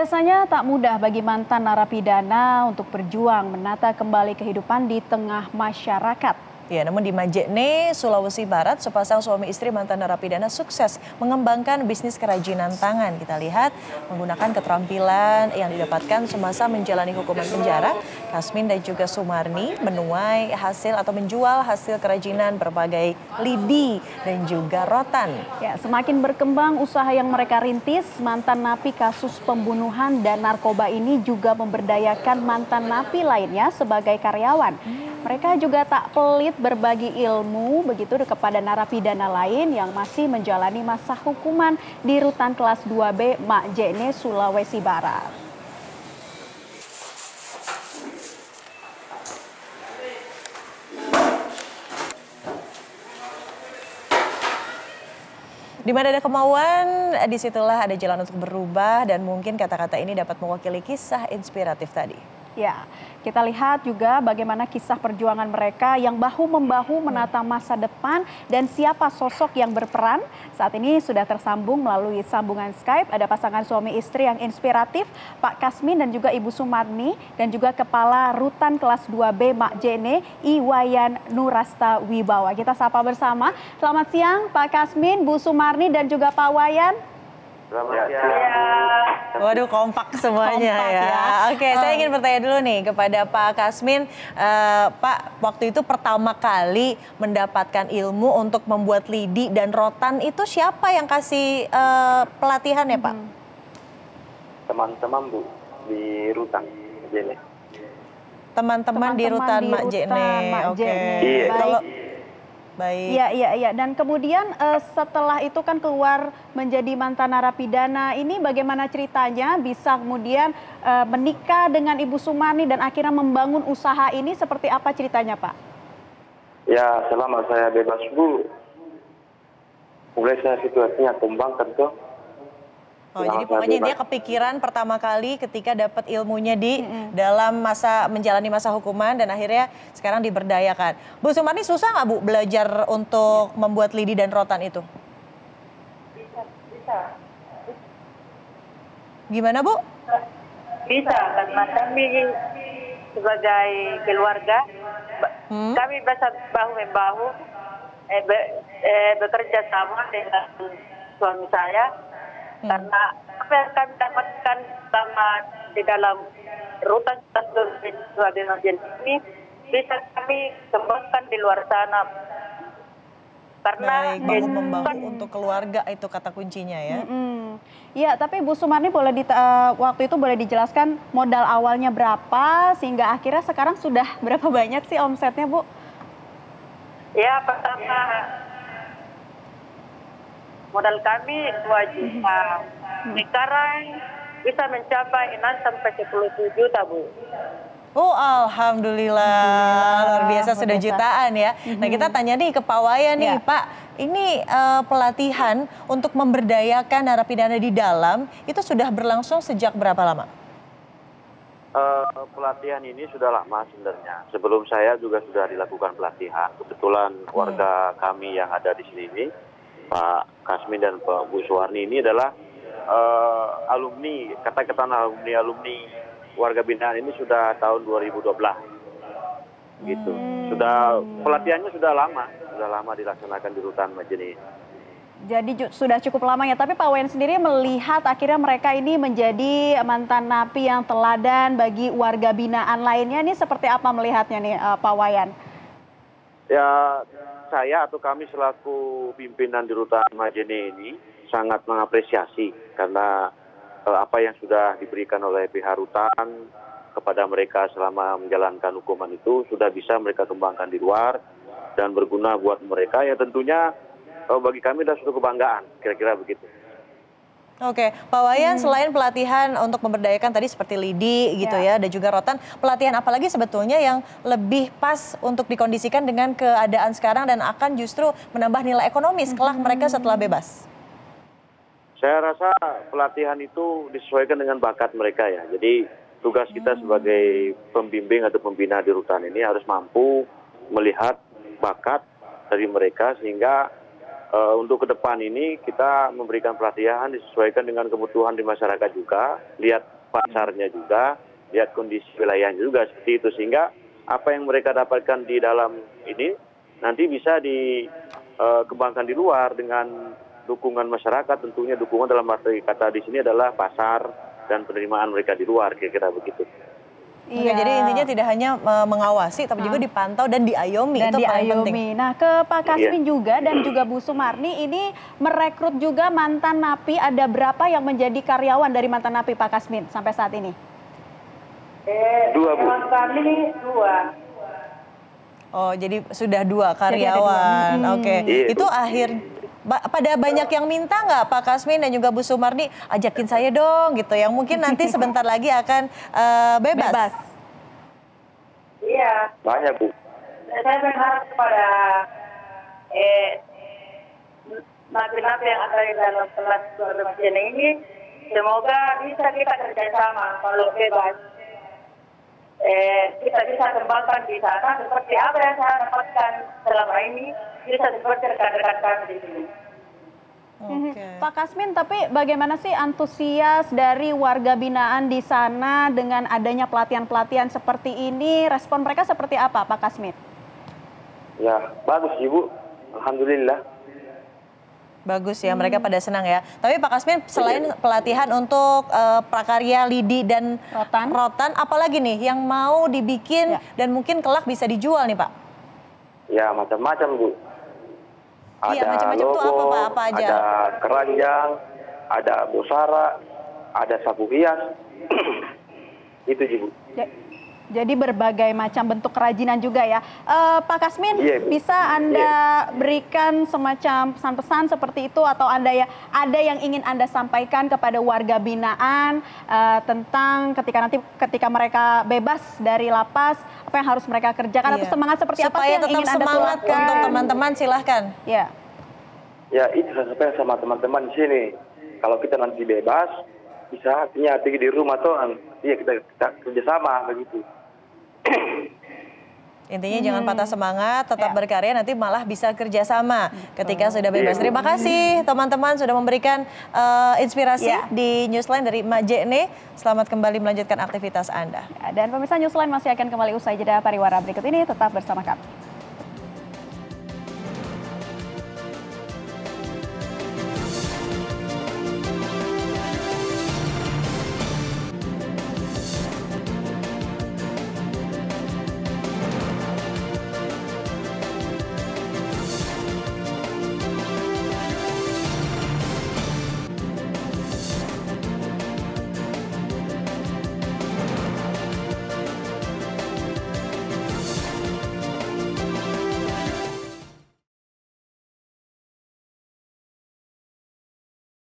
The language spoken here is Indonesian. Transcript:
Biasanya tak mudah bagi mantan narapidana untuk berjuang menata kembali kehidupan di tengah masyarakat. Ya, namun di Majene, Sulawesi Barat, sepasang suami istri mantan narapidana sukses mengembangkan bisnis kerajinan tangan. Kita lihat menggunakan keterampilan yang didapatkan semasa menjalani hukuman penjara, Kasmin dan juga Sumarni menuai hasil atau menjual hasil kerajinan berbagai lidi dan juga rotan. Ya, semakin berkembang usaha yang mereka rintis, mantan napi kasus pembunuhan dan narkoba ini juga memberdayakan mantan napi lainnya sebagai karyawan. Mereka juga tak pelit berbagi ilmu begitu kepada narapidana lain yang masih menjalani masa hukuman di rutan kelas 2B Majene, Sulawesi Barat. Di mana ada kemauan, disitulah ada jalan untuk berubah dan mungkin kata-kata ini dapat mewakili kisah inspiratif tadi. Ya, kita lihat juga bagaimana kisah perjuangan mereka yang bahu-membahu menata masa depan dan siapa sosok yang berperan. Saat ini sudah tersambung melalui sambungan Skype, ada pasangan suami istri yang inspiratif, Pak Kasmin dan juga Ibu Sumarni, dan juga Kepala Rutan Kelas 2B Majene, Iwayan Nurasta Wibawa. Kita sapa bersama. Selamat siang Pak Kasmin, Bu Sumarni dan juga Pak Wayan. Selamat siang. Waduh, kompak semuanya ya. Oke, saya ingin bertanya dulu nih kepada Pak Kasmin. Pak, waktu itu pertama kali mendapatkan ilmu untuk membuat lidi dan rotan itu siapa yang kasih pelatihan ya Pak? Teman-teman Bu di rutan Majene. Teman-teman di rutan Majene. Oke. Iya. Kalau baik. Iya. Dan kemudian setelah itu kan keluar menjadi mantan narapidana. Ini bagaimana ceritanya bisa kemudian menikah dengan Ibu Sumarni dan akhirnya membangun usaha ini, seperti apa ceritanya Pak? Ya, selama saya bebas Bu, mulai saya situasinya kembangkan tuh. Oh, jadi pokoknya dia kepikiran pertama kali ketika dapat ilmunya di dalam masa menjalani masa hukuman dan akhirnya sekarang diberdayakan. Bu Sumarni, susah nggak Bu belajar untuk membuat lidi dan rotan itu? Bisa. Gimana Bu? Bisa, karena kami sebagai keluarga, kami bisa bahu-membahu bekerja sama dengan suami saya. Karena apa yang kami dapatkan sama di dalam rutan Majene ini bisa kami kembangkan di luar sana. Karena bahu-membahu untuk keluarga itu kata kuncinya ya. Iya, tapi Bu Sumarni waktu itu boleh dijelaskan modal awalnya berapa sehingga akhirnya sekarang sudah berapa banyak sih omsetnya Bu? Ya, pertama modal kami 2 juta. Sekarang bisa mencapai 6 sampai 10 juta, Bu. Oh, alhamdulillah. Luar biasa, sudah jutaan ya. Nah, kita tanya nih ke Pak Wayan nih, Pak. Ini pelatihan untuk memberdayakan narapidana di dalam itu sudah berlangsung sejak berapa lama? Pelatihan ini sudah lama sebenarnya. Sebelum saya juga sudah dilakukan pelatihan. Kebetulan warga kami yang ada di sini, Pak Kasmin dan Pak Bu Suwarni ini adalah alumni, kata-kata alumni warga binaan ini sudah tahun 2012. Gitu. Sudah pelatihannya sudah lama dilaksanakan di rutan Majene. Jadi sudah cukup lama ya, tapi Pak Wayan sendiri melihat akhirnya mereka ini menjadi mantan napi yang teladan bagi warga binaan lainnya. Ini seperti apa melihatnya nih Pak Wayan? Ya, saya atau kami selaku pimpinan di rutan Majene ini sangat mengapresiasi karena apa yang sudah diberikan oleh pihak rutan kepada mereka selama menjalankan hukuman itu sudah bisa mereka kembangkan di luar dan berguna buat mereka. Ya tentunya bagi kami adalah suatu kebanggaan, kira-kira begitu. Oke, Pak Wayan, selain pelatihan untuk memberdayakan tadi seperti lidi gitu ya, dan juga rotan, pelatihan apa lagi sebetulnya yang lebih pas untuk dikondisikan dengan keadaan sekarang dan akan justru menambah nilai ekonomis kelak mereka setelah bebas? Saya rasa pelatihan itu disesuaikan dengan bakat mereka ya. Jadi tugas kita sebagai pembimbing atau pembina di rutan ini harus mampu melihat bakat dari mereka sehingga untuk ke depan ini kita memberikan pelatihan disesuaikan dengan kebutuhan di masyarakat juga. Lihat pasarnya juga, lihat kondisi wilayahnya juga seperti itu, sehingga apa yang mereka dapatkan di dalam ini nanti bisa dikembangkan di luar dengan dukungan masyarakat. Tentunya dukungan dalam arti kata di sini adalah pasar dan penerimaan mereka di luar, kira-kira begitu. Oke, jadi intinya tidak hanya mengawasi, tapi juga dipantau dan diayomi. Dan itu paling penting. Nah, ke Pak Kasmin juga dan juga Bu Sumarni, ini merekrut juga mantan napi. Ada berapa yang menjadi karyawan dari mantan napi, Pak Kasmin, sampai saat ini? 2, Bu. Kami 2. Oh, jadi sudah 2 karyawan. Oke, itu pada banyak yang minta nggak Pak Kasmin dan juga Bu Sumarni, ajakin saya dong gitu, yang mungkin nanti sebentar lagi akan bebas. Iya. Banyak, Bu. Saya berharap kepada napi-napi yang ada di dalam kelas keluarga ini, semoga bisa kita kerjasama kalau bebas. Kita bisa kembangkan di sana seperti apa yang saya dapatkan selama ini, bisa seperti rekan-rekan kami di sini. Pak Kasmin, tapi bagaimana sih antusias dari warga binaan di sana dengan adanya pelatihan-pelatihan seperti ini? Respon mereka seperti apa, Pak Kasmin? Ya, bagus Ibu. Alhamdulillah. Bagus ya, mereka pada senang ya. Tapi Pak Kasmin, selain pelatihan untuk prakarya, lidi, dan rotan, apalagi nih yang mau dibikin dan mungkin kelak bisa dijual nih Pak? Ya, macam-macam Bu. Iya, Ada macam-macam logo, tuh apa aja? ada keranjang, ada busara, ada sapu hias. Itu Ibu. Jadi berbagai macam bentuk kerajinan juga ya. Pak Kasmin, bisa Anda berikan semacam pesan-pesan seperti itu, atau ada yang ingin Anda sampaikan kepada warga binaan tentang ketika mereka bebas dari lapas, apa yang harus mereka kerjakan atau semangat seperti apa sih yang ingin Anda tularkan? Untuk teman-teman, silahkan. Ya. Ya, itu saya sampaikan sama teman-teman di sini. Kalau kita nanti bebas, bisa artinya di rumah tuh, iya kita kerjasama begitu. Intinya jangan patah semangat, tetap berkarya, nanti malah bisa kerjasama ketika sudah bebas. Terima kasih teman-teman sudah memberikan inspirasi di Newsline dari Mak Jene. Selamat kembali melanjutkan aktivitas Anda. Dan pemirsa, Newsline masih akan kembali usai jeda pariwara berikut ini, tetap bersama kami.